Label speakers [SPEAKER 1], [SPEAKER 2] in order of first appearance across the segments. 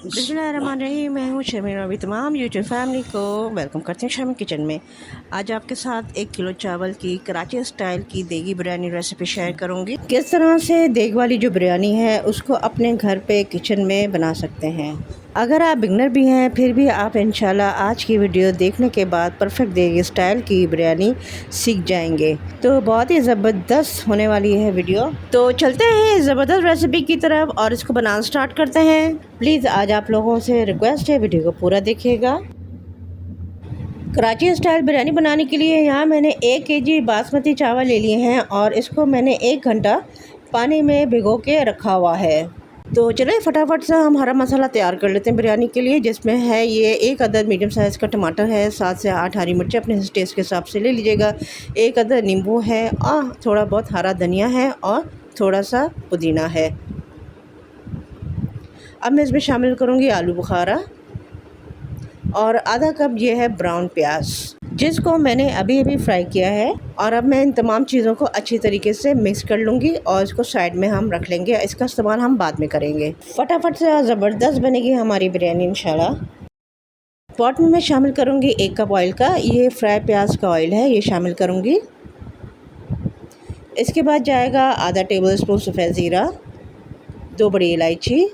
[SPEAKER 1] बिस्मिल्लाहिर्रहमानिर्रहीम। मैं हूँ शर्मीन और अभी तमाम यूट्यूब फैमिली को वेलकम करते हैं शर्मीन किचन में। आज आपके साथ 1 किलो चावल की कराची स्टाइल की देगी बिरयानी रेसिपी शेयर करूँगी। किस तरह से देग वाली जो बिरयानी है उसको अपने घर पे किचन में बना सकते हैं। अगर आप बिगनर भी हैं फिर भी आप इंशाल्लाह आज की वीडियो देखने के बाद परफेक्ट देगी स्टाइल की बिरयानी सीख जाएंगे। तो बहुत ही ज़बरदस्त होने वाली है वीडियो। तो चलते हैं ज़बरदस्त रेसिपी की तरफ और इसको बनाना स्टार्ट करते हैं। प्लीज़ आज आप लोगों से रिक्वेस्ट है वीडियो को पूरा देखिएगा। कराची स्टाइल बिरयानी बनाने के लिए यहाँ मैंने 1 केजी बासमती चावल ले लिए हैं और इसको मैंने 1 घंटा पानी में भिगो के रखा हुआ है। तो चलिए फटाफट से हम हरा मसाला तैयार कर लेते हैं बिरयानी के लिए, जिसमें है ये 1 अदद मीडियम साइज़ का टमाटर है, 7 से 8 हरी मिर्चें अपने टेस्ट के हिसाब से ले लीजिएगा, 1 अदद नींबू है और थोड़ा बहुत हरा धनिया है और थोड़ा सा पुदीना है। अब मैं इसमें शामिल करूँगी आलू बुखारा और आधा कप ये है ब्राउन प्याज, जिसको मैंने अभी अभी फ्राई किया है। और अब मैं इन तमाम चीज़ों को अच्छी तरीके से मिक्स कर लूँगी और इसको साइड में हम रख लेंगे। इसका इस्तेमाल हम बाद में करेंगे। फटाफट से ज़बरदस्त बनेगी हमारी बिरयानी इंशाल्लाह। पॉट में मैं शामिल करूँगी 1 कप ऑयल का, ये फ्राई प्याज का ऑयल है, ये शामिल करूँगी। इसके बाद जाएगा आधा टेबल स्पून सफ़ेद ज़ीरा, 2 बड़ी इलायची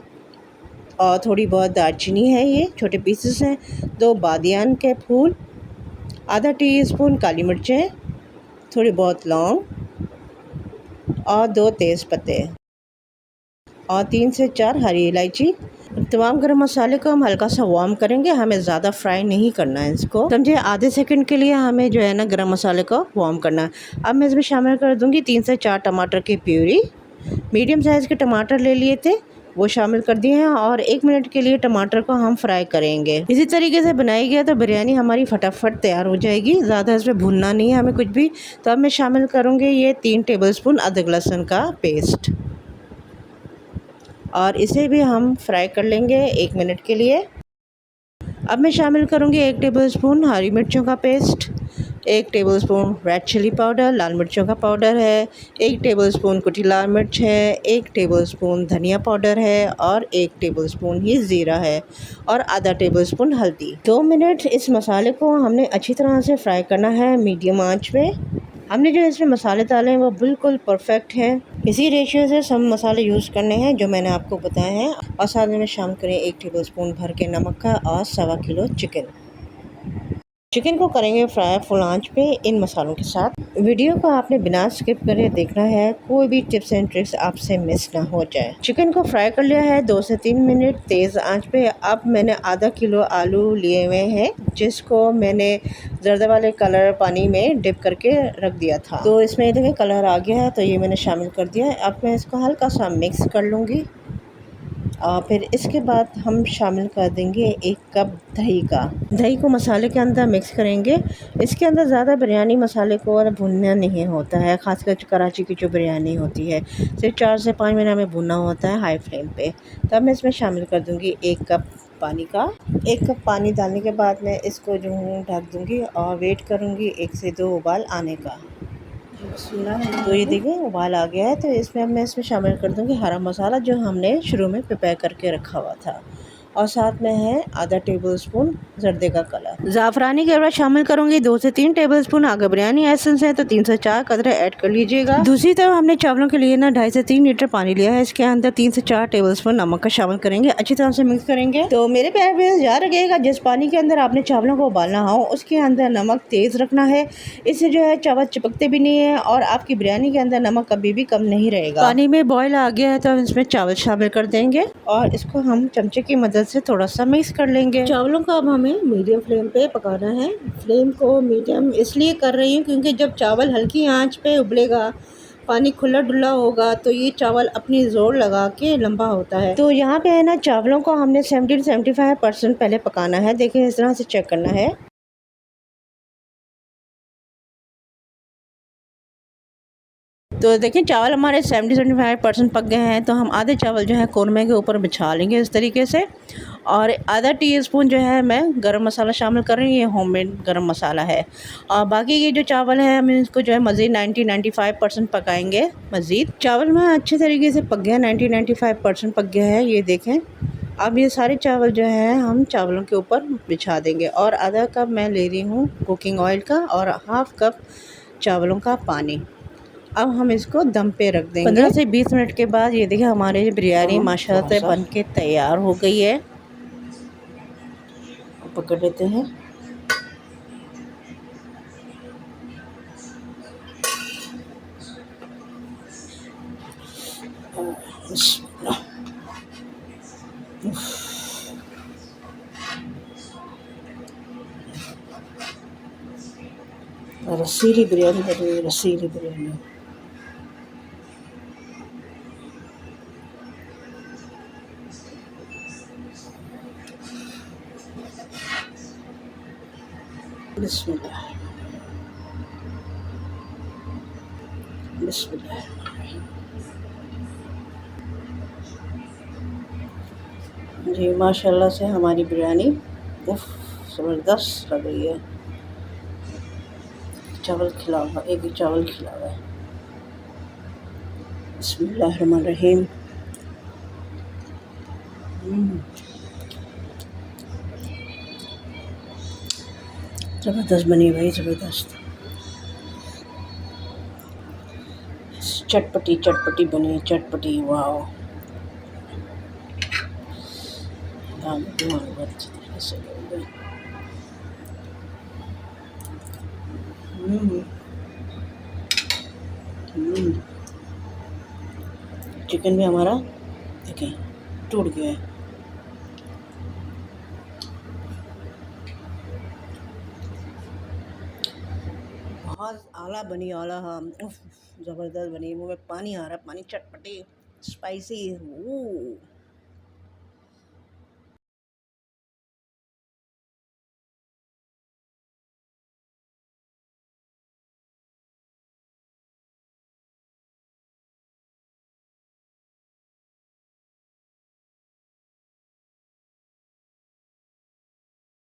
[SPEAKER 1] और थोड़ी बहुत दालचीनी है, ये छोटे पीसेस हैं, 2 बादियान के फूल, आधा टीस्पून काली मिर्चें, थोड़ी बहुत लौंग और 2 तेज़ पत्ते और 3 से 4 हरी इलायची। तमाम गरम मसाले को हम हल्का सा वार्म करेंगे, हमें ज़्यादा फ्राई नहीं करना है इसको, समझे। आधे सेकंड के लिए हमें जो है ना गरम मसाले को वार्म करना है। अब मैं इसमें शामिल कर दूंगी 3 से 4 टमाटर की प्यूरी। मीडियम साइज़ के टमाटर ले लिए थे, वो शामिल कर दिए हैं और 1 मिनट के लिए टमाटर को हम फ्राई करेंगे। इसी तरीके से बनाई गया तो बिरयानी हमारी फटाफट तैयार हो जाएगी, ज़्यादा इसमें भूनना नहीं है हमें कुछ भी। तो अब मैं शामिल करूँगी ये 3 टेबलस्पून अदरक लहसुन का पेस्ट और इसे भी हम फ्राई कर लेंगे 1 मिनट के लिए। अब मैं शामिल करूँगी 1 टेबलस्पून हरी मिर्चों का पेस्ट, 1 टेबलस्पून रेड चिली पाउडर लाल मिर्चों का पाउडर है, 1 टेबलस्पून कुटी लाल मिर्च है, 1 टेबलस्पून धनिया पाउडर है और 1 टेबलस्पून ही ज़ीरा है और आधा टेबलस्पून हल्दी। 2 मिनट इस मसाले को हमने अच्छी तरह से फ्राई करना है मीडियम आंच पे। हमने जो इसमें मसाले डाले हैं वो बिल्कुल परफेक्ट हैं, इसी रेशियो से सब मसाले यूज़ करने हैं जो मैंने आपको बताए हैं। और साथ में शामिल करें 1 टेबलस्पून भर के नमक का और 1.25 किलो चिकन को करेंगे फ्राई फुल आंच पे इन मसालों के साथ। वीडियो को आपने बिना स्किप करे देखना है, कोई भी टिप्स एंड ट्रिक्स आपसे मिस ना हो जाए। चिकन को फ्राई कर लिया है 2 से 3 मिनट तेज़ आंच पे। अब मैंने आधा किलो आलू लिए हुए हैं, जिसको मैंने जर्दा वाले कलर पानी में डिप करके रख दिया था। तो इसमें देखिए कलर आ गया है, तो ये मैंने शामिल कर दिया है। अब मैं इसको हल्का सा मिक्स कर लूँगी और फिर इसके बाद हम शामिल कर देंगे 1 कप दही का। दही को मसाले के अंदर मिक्स करेंगे। इसके अंदर ज़्यादा बिरयानी मसाले को और भुनना नहीं होता है, ख़ासकर कराची की जो बिरयानी होती है सिर्फ 4 से 5 मिनट में भुनना होता है हाई फ्लेम पे। तब मैं इसमें शामिल कर दूँगी 1 कप पानी का। 1 कप पानी डालने के बाद मैं इसको जो हूँ ढक दूँगी और वेट करूँगी 1 से 2 उबाल आने का। तो ये देखिए उबाल आ गया है, तो इसमें अब मैं इसमें शामिल कर दूँगी हरा मसाला जो हमने शुरू में प्रिपेयर करके रखा हुआ था और साथ में है आधा टेबलस्पून जर्दे का कलर। ज़ाफ़रानी घेवड़ा शामिल करूँगी 2 से 3 टेबलस्पून। अगर बिरयानी एसेंस है तो 3 से 4 कतरे ऐड कर लीजिएगा। दूसरी तरफ हमने चावलों के लिए ना 2.5 से 3 लीटर पानी लिया है, इसके अंदर 3 से 4 टेबलस्पून नमक का शामिल करेंगे, अच्छी तरह से मिक्स करेंगे। तो मेरे प्यारे व्यूअर्स याद रखिएगा, जिस पानी के अंदर आपने चावलों को उबालना हो उसके अंदर नमक तेज़ रखना है, इससे जो है चावल चिपकते भी नहीं है और आपकी बिरयानी के अंदर नमक कभी भी कम नहीं रहेगा। पानी में बॉयल आ गया है तो हम इसमें चावल शामिल कर देंगे और इसको हम चमचे की मदद से थोड़ा सा मिक्स कर लेंगे। चावलों को अब हमें मीडियम फ्लेम पे पकाना है। फ्लेम को मीडियम इसलिए कर रही हूँ क्योंकि जब चावल हल्की आंच पे उबलेगा, पानी खुला डुला होगा, तो ये चावल अपनी जोर लगा के लंबा होता है। तो यहाँ पे है ना चावलों को हमने 70 से 75% पहले पकाना है। देखिए इस तरह से चेक करना है। तो देखिए चावल हमारे 70 से 75% पक गए हैं, तो हम आधे चावल जो है कौरमे के ऊपर बिछा लेंगे इस तरीके से और आधा टीस्पून जो है मैं गरम मसाला शामिल कर रही हूँ। ये होममेड गरम मसाला है। और बाकी ये जो चावल है हम इसको जो है मज़ीद 90-95% पकाएंगे। मज़ीद चावल में अच्छे तरीके से पक गया, 90-95% पक गया है। ये देखें, अब ये सारे चावल जो है हम चावलों के ऊपर बिछा देंगे। और आधा कप मैं ले रही हूँ कुकिंग ऑयल का और हाफ़ कप चावलों का पानी। अब हम इसको दम पे रख देंगे। 15 से 20 मिनट के बाद ये देखिए हमारी बिरयानी माशाल्लाह से बन के तैयार हो गई है। पकड़ लेते हैं। रसीली बिरयानी बन रही है, रसीली बिरयानी। बिस्मिल्लाह बिस्मिल्लाह। जी माशाल्लाह से हमारी बिरयानी ज़बरदस्त लग रही है। चावल खिला हुआ, एक ही चावल खिला हुआ है। बिस्मिल्लाहिर्रहमानिर्रहीम। ज़बरदस्त बनी भाई, ज़बरदस्त। चटपटी चटपटी बनी, चटपटी। वाह, बहुत अच्छी तरीके से बन गई। चिकन भी हमारा देखिए टूट गया है। बहुत आला बनी, आला। हाँ, ज़बरदस्त बनी। मुँह में पानी आ रहा है, पानी, चटपटी, स्पाइसी।